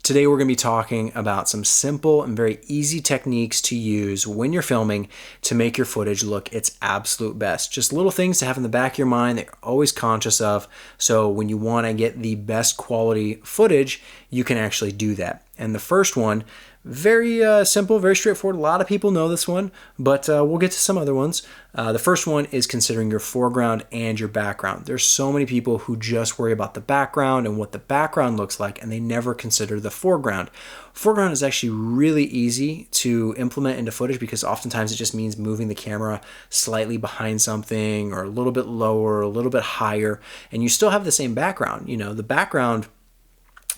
Today we're going to be talking about some simple and very easy techniques to use when you're filming to make your footage look its absolute best. Just little things to have in the back of your mind that you're always conscious of, so when you want to get the best quality footage, you can actually do that. And the first one, very simple, very straightforward. A lot of people know this one, but we'll get to some other ones. The first one is considering your foreground and your background. There's so many people who just worry about the background and what the background looks like, and they never consider the foreground. Foreground is actually really easy to implement into footage because oftentimes it just means moving the camera slightly behind something or a little bit lower, a little bit higher, and you still have the same background. You know, the background,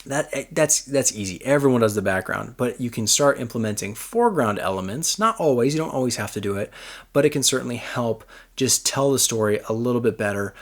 that's easy. Everyone does the background, but you can start implementing foreground elements. Not always, you don't always have to do it, but it can certainly help just tell the story a little bit better.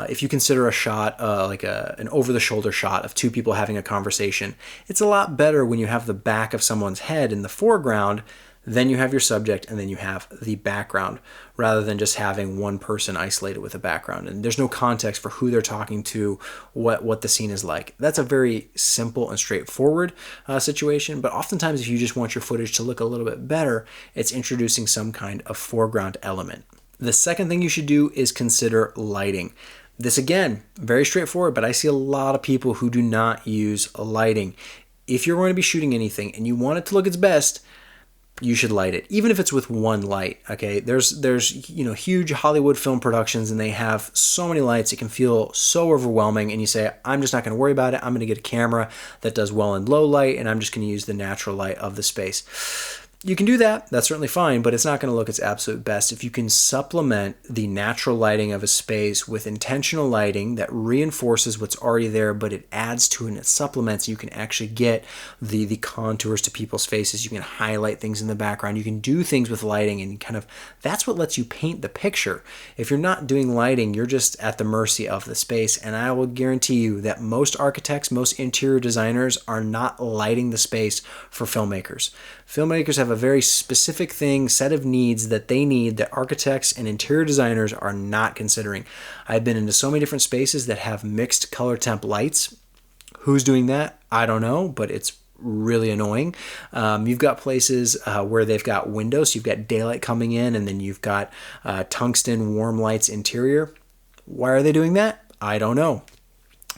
If you consider a shot like an over-the-shoulder shot of two people having a conversation, it's a lot better when you have the back of someone's head in the foreground, then you have your subject, and then you have the background, rather than just having one person isolated with a background. And there's no context for who they're talking to, what the scene is like. That's a very simple and straightforward situation, but oftentimes if you just want your footage to look a little bit better, it's introducing some kind of foreground element. The second thing you should do is consider lighting. This, again, very straightforward, but I see a lot of people who do not use lighting. If you're going to be shooting anything and you want it to look its best, you should light it, even if it's with one light. Okay, there's huge Hollywood film productions, and they have so many lights it can feel so overwhelming, and you say, I'm just not going to worry about it. I'm going to get a camera that does well in low light, and I'm just going to use the natural light of the space. You can do that, that's certainly fine, but it's not going to look its absolute best. If you can supplement the natural lighting of a space with intentional lighting that reinforces what's already there, but it adds to it and it supplements, you can actually get the contours to people's faces. You can highlight things in the background. You can do things with lighting, and that's what lets you paint the picture. If you're not doing lighting, you're just at the mercy of the space, and I will guarantee you that most architects, most interior designers are not lighting the space for filmmakers. Filmmakers have a very specific set of needs that they need that architects and interior designers are not considering. I've been into so many different spaces that have mixed color temp lights. Who's doing that? I don't know, but it's really annoying. You've got places where they've got windows, so you've got daylight coming in, and then you've got tungsten warm lights interior. Why are they doing that? I don't know.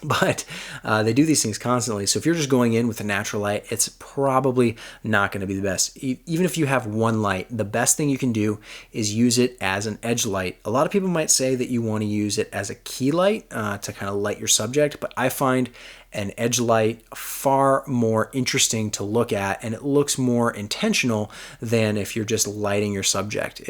But they do these things constantly. So if you're just going in with a natural light, it's probably not going to be the best. Even if you have one light, the best thing you can do is use it as an edge light. A lot of people might say that you want to use it as a key light to kind of light your subject, but I find an edge light far more interesting to look at, and it looks more intentional than if you're just lighting your subject.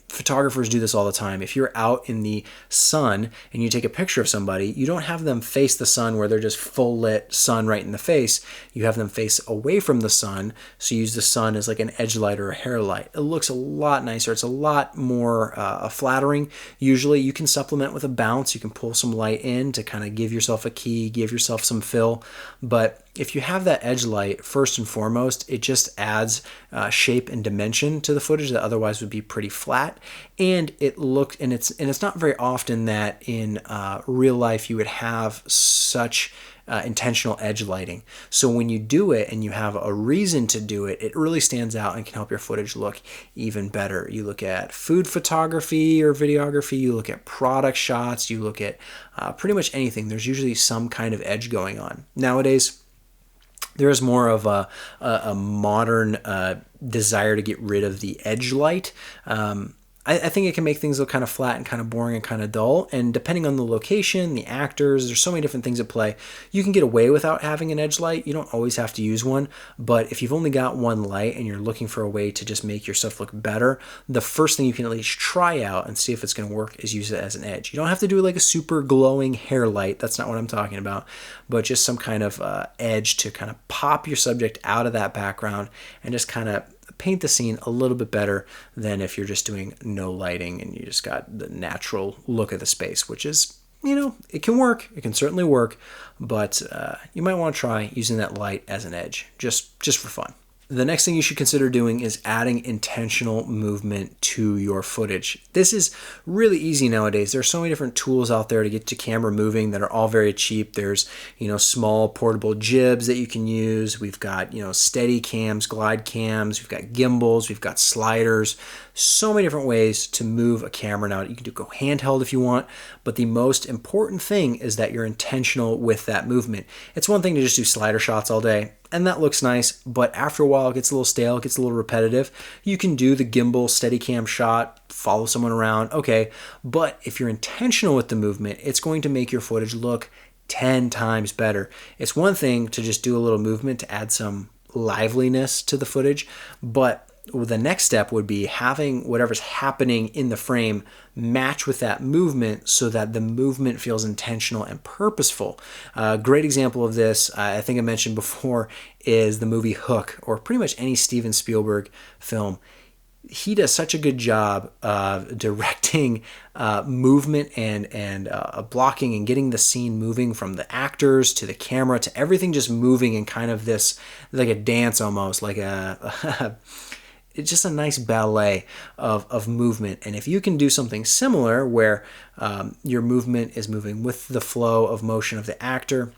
Photographers do this all the time. If you're out in the sun and you take a picture of somebody, you don't have them face the sun where they're just full lit sun right in the face. You have them face away from the sun, so you use the sun as like an edge light or a hair light. It looks a lot nicer. It's a lot more flattering. Usually you can supplement with a bounce. You can pull some light in to kind of give yourself a key, give yourself some fill. But if you have that edge light, first and foremost, it just adds shape and dimension to the footage that otherwise would be pretty flat. And it's not very often that in real life you would have such intentional edge lighting. So when you do it and you have a reason to do it, it really stands out and can help your footage look even better. You look at food photography or videography, you look at product shots, you look at pretty much anything. There's usually some kind of edge going on. Nowadays, there is more of a modern desire to get rid of the edge light. I think it can make things look kind of flat and kind of boring and kind of dull. And depending on the location, the actors, there's so many different things at play. You can get away without having an edge light. You don't always have to use one. But if you've only got one light and you're looking for a way to just make your stuff look better, the first thing you can at least try out and see if it's going to work is use it as an edge. You don't have to do like a super glowing hair light. That's not what I'm talking about. But just some kind of edge to kind of pop your subject out of that background and just kind of paint the scene a little bit better than if you're just doing no lighting and you just got the natural look of the space, which is, it can work. It can certainly work, but you might want to try using that light as an edge, just for fun. The next thing you should consider doing is adding intentional movement to your footage. This is really easy nowadays. There are so many different tools out there to get your camera moving that are all very cheap. There's, small portable jibs that you can use. We've got, steady cams, glide cams. We've got gimbals. We've got sliders. So many different ways to move a camera now. You can go handheld if you want, but the most important thing is that you're intentional with that movement. It's one thing to just do slider shots all day, and that looks nice, but after a while it gets a little stale, it gets a little repetitive. You can do the gimbal Steadicam shot, follow someone around, okay, but if you're intentional with the movement, it's going to make your footage look 10 times better. It's one thing to just do a little movement to add some liveliness to the footage, but the next step would be having whatever's happening in the frame match with that movement so that the movement feels intentional and purposeful. A great example of this, I think I mentioned before, is the movie Hook, or pretty much any Steven Spielberg film. He does such a good job of directing movement and blocking and getting the scene moving, from the actors to the camera to everything just moving in kind of this, like a dance almost, like it's just a nice ballet of movement. And if you can do something similar where your movement is moving with the flow of motion of the actor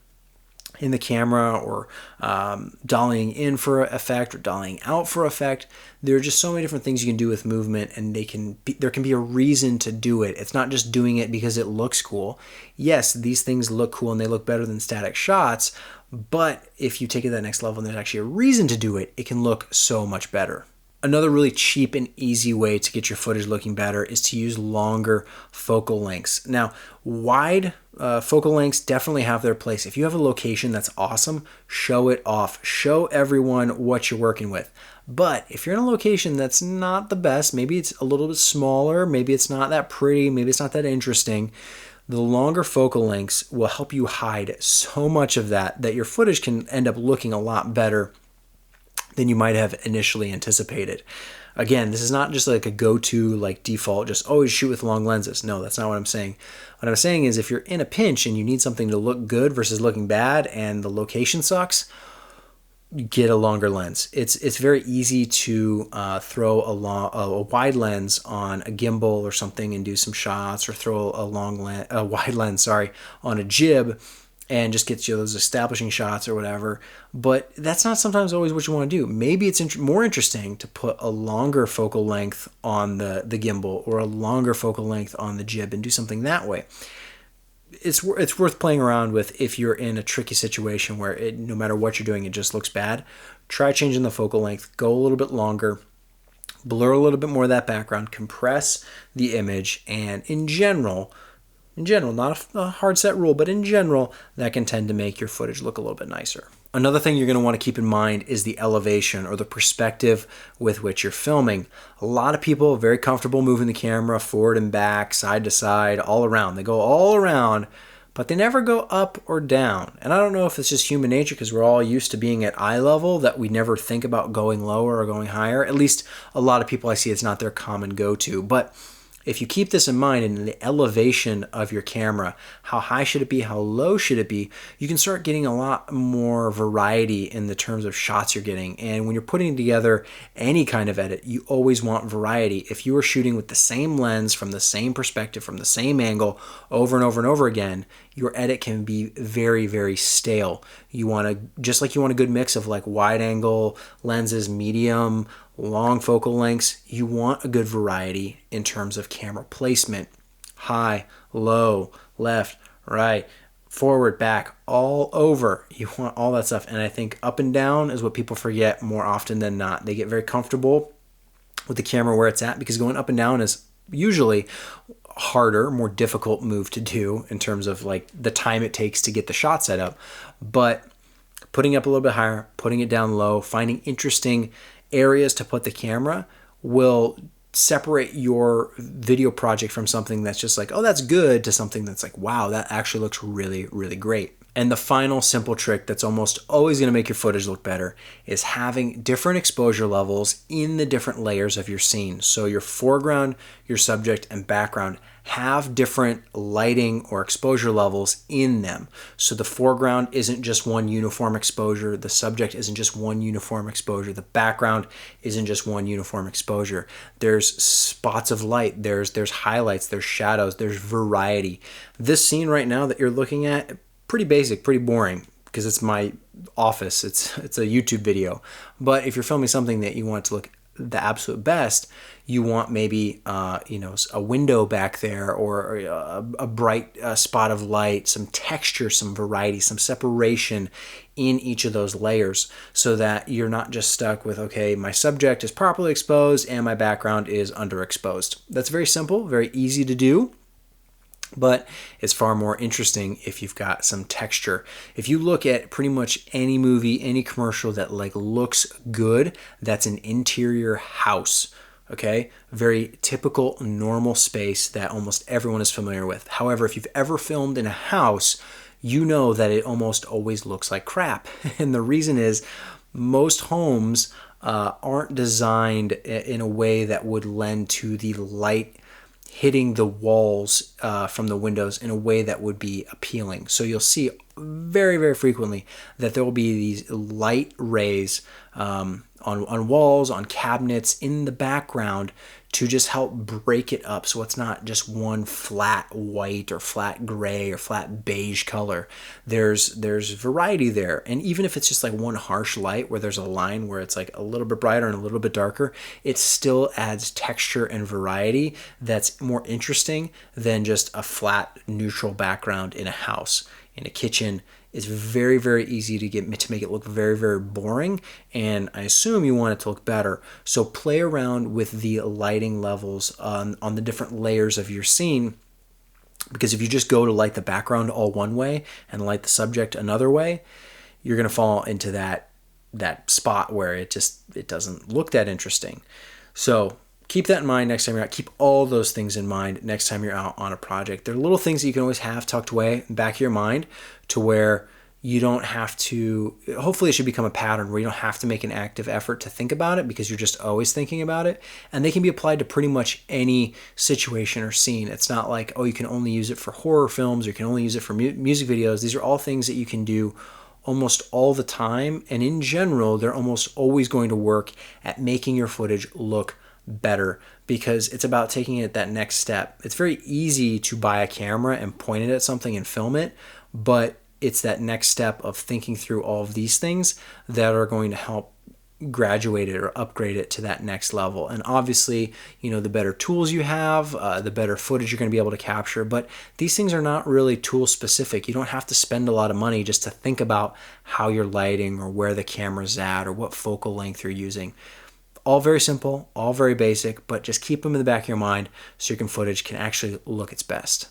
in the camera, or dollying in for effect or dollying out for effect, there are just so many different things you can do with movement, and there can be a reason to do it. It's not just doing it because it looks cool. Yes, these things look cool and they look better than static shots, but if you take it to that next level and there's actually a reason to do it, it can look so much better. Another really cheap and easy way to get your footage looking better is to use longer focal lengths. Now, wide focal lengths definitely have their place. If you have a location that's awesome, show it off. Show everyone what you're working with. But if you're in a location that's not the best, maybe it's a little bit smaller, maybe it's not that pretty, maybe it's not that interesting, the longer focal lengths will help you hide so much of that your footage can end up looking a lot better than you might have initially anticipated. Again, this is not just like a go-to, like default, just always shoot with long lenses. No, that's not what I'm saying. What I'm saying is if you're in a pinch and you need something to look good versus looking bad and the location sucks, get a longer lens. It's very easy to throw a wide lens on a gimbal or something and do some shots, or throw a wide lens, on a jib and just get you those establishing shots or whatever. But that's not sometimes always what you want to do. Maybe it's more interesting to put a longer focal length on the gimbal, or a longer focal length on the jib, and do something that way. It's worth playing around with if you're in a tricky situation where no matter what you're doing, it just looks bad. Try changing the focal length, go a little bit longer, blur a little bit more of that background, compress the image, and in general, not a hard set rule, but in general, that can tend to make your footage look a little bit nicer. Another thing you're going to want to keep in mind is the elevation, or the perspective with which you're filming. A lot of people are very comfortable moving the camera forward and back, side to side, all around. They go all around, but they never go up or down. And I don't know if it's just human nature because we're all used to being at eye level that we never think about going lower or going higher. At least a lot of people I see, it's not their common go-to. But if you keep this in mind, in the elevation of your camera, how high should it be, how low should it be, you can start getting a lot more variety in the terms of shots you're getting. And when you're putting together any kind of edit, you always want variety. If you are shooting with the same lens, from the same perspective, from the same angle, over and over and over again, your edit can be very, very stale. You want a good mix of like wide angle lenses, medium, long focal lengths. You want a good variety in terms of camera placement. High, low, left, right, forward, back, all over. You want all that stuff. And I think up and down is what people forget more often than not. They get very comfortable with the camera where it's at, because going up and down is usually harder, more difficult move to do in terms of like the time it takes to get the shot set up. But putting up a little bit higher, putting it down low, finding interesting areas to put the camera will separate your video project from something that's just like, oh, that's good, to something that's like, wow, that actually looks really, really great. And the final simple trick that's almost always going to make your footage look better is having different exposure levels in the different layers of your scene. So your foreground, your subject, and background have different lighting or exposure levels in them. So the foreground isn't just one uniform exposure, the subject isn't just one uniform exposure, the background isn't just one uniform exposure. There's spots of light, there's highlights, there's shadows, there's variety. This scene right now that you're looking at, pretty basic, pretty boring, because it's my office. It's a YouTube video. But if you're filming something that you want it to look the absolute best, you want maybe a window back there, or a bright spot of light, some texture, some variety, some separation in each of those layers, so that you're not just stuck with, okay, my subject is properly exposed and my background is underexposed. That's very simple, very easy to do. But it's far more interesting if you've got some texture. If you look at pretty much any movie, any commercial that like looks good, that's an interior house. Okay, very typical, normal space that almost everyone is familiar with. However, if you've ever filmed in a house, you know that it almost always looks like crap. And the reason is most homes aren't designed in a way that would lend to the light hitting the walls from the windows in a way that would be appealing. So you'll see very, very frequently that there will be these light rays on walls, on cabinets, in the background, to just help break it up so it's not just one flat white or flat gray or flat beige color. There's variety there. And even if it's just like one harsh light where there's a line where it's like a little bit brighter and a little bit darker, it still adds texture and variety that's more interesting than just a flat neutral background in a house. In a kitchen, it's very, very easy to make it look very, very boring, and I assume you want it to look better. So play around with the lighting levels on the different layers of your scene, because if you just go to light the background all one way and light the subject another way, you're going to fall into that spot where it doesn't look that interesting. So keep that in mind next time you're out. Keep all those things in mind next time you're out on a project. They're little things that you can always have tucked away in the back of your mind, to where you don't have to, hopefully it should become a pattern where you don't have to make an active effort to think about it, because you're just always thinking about it. And they can be applied to pretty much any situation or scene. It's not like, oh, you can only use it for horror films, or you can only use it for music videos. These are all things that you can do almost all the time. And in general, they're almost always going to work at making your footage look better, because it's about taking it that next step. It's very easy to buy a camera and point it at something and film it, but it's that next step of thinking through all of these things that are going to help graduate it or upgrade it to that next level. And obviously, the better tools you have, the better footage you're going to be able to capture. But these things are not really tool specific. You don't have to spend a lot of money just to think about how you're lighting, or where the camera's at, or what focal length you're using. All very simple, all very basic, but just keep them in the back of your mind so your footage can actually look its best.